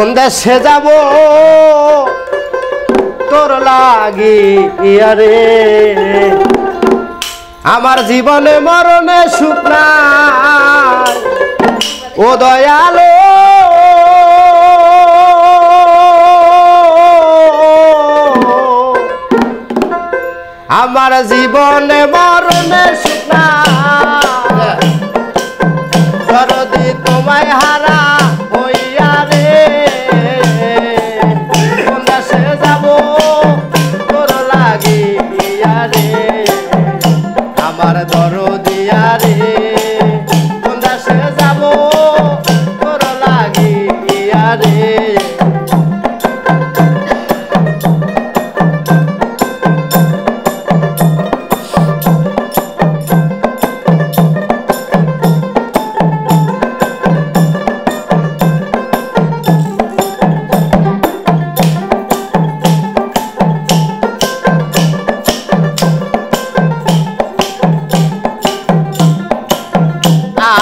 কোন দেশে যাব তোর লাগিয়া রে আমার জীবনে মরণে সুখ নাই ও দয়ালো আমার জীবনে মরণে সুখ নাই দরদি তোমায় হারা হইয়া রে কোন দেশে যাব তোর লাগিয়া রে আমার দরদিয়া রে কোন দেশে যাব তোর লাগিয়া রে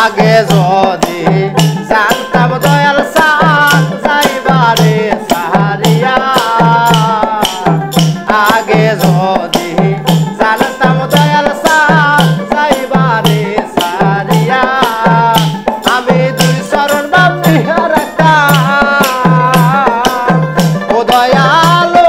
আগে যদি জানতাম দয়াল সান যাইবারে সাহারিয়া আগে যদি জানতাম দয়াল সান যাইবারে সাহারিয়া আমি দুই চরণ বান্ধিয়া রাখতাম ও দয়ালো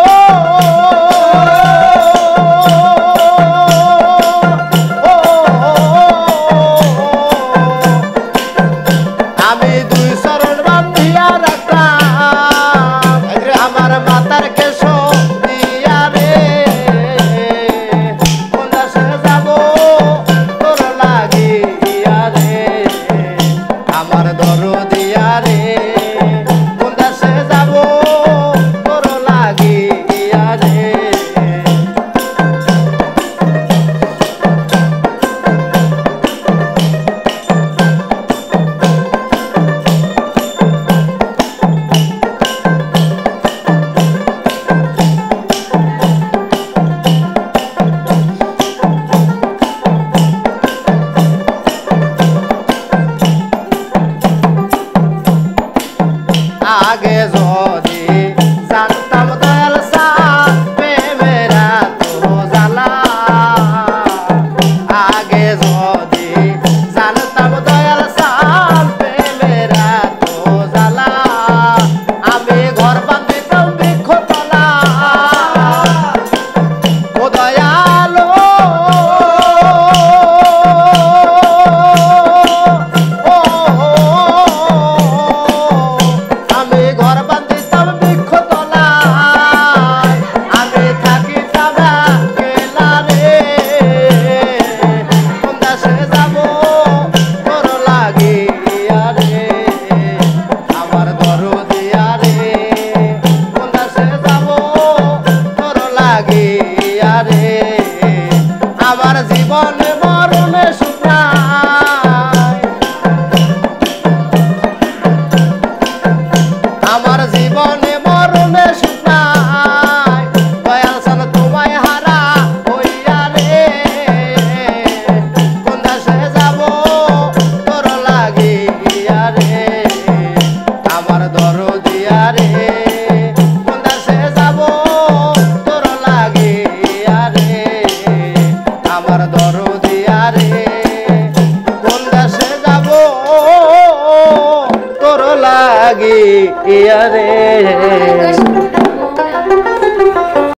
আমি দুই চরণ বান্ধিয়া রাখতাম আমার মাতার কেশ দিয়া রে কোন দেশে যাব তোর লাগিয়া রে আমার দরদিয়া রে কোন দেশে যাব তোর লাগিয়া রে আগে যদি জানতাম দয়াল সান প্রেমেরা তো জ্বালা আগে যদি জানতাম দয়াল সান প্রেমেরা তো জ্বালা আমি ঘর বাঁধিতাম বৃক্ষতলা ও দয়ালো আমি ঘর বাঁধিতাম বৃক্ষতলায় আমি থাকিতাম একলা রে কোন দেশে যাব তোর লাগিয়া রে আমার দরদিয়া রে কোন দেশে যাব তোর লাগিয়া রে আমার জীবনে মরণে সুখ নাই আমার জীবনে মরণে সুখ নাই দয়াল সান তোমায় হারা হইয়া রে কোন দেশে যাব তোর লাগিয়া রে আমার দরদিয়া রে কোন দেশে যাব তোর লাগিয়া রে আমার দরদিয়া রে কোন দেশে যাব তোর লাগিয়া রে।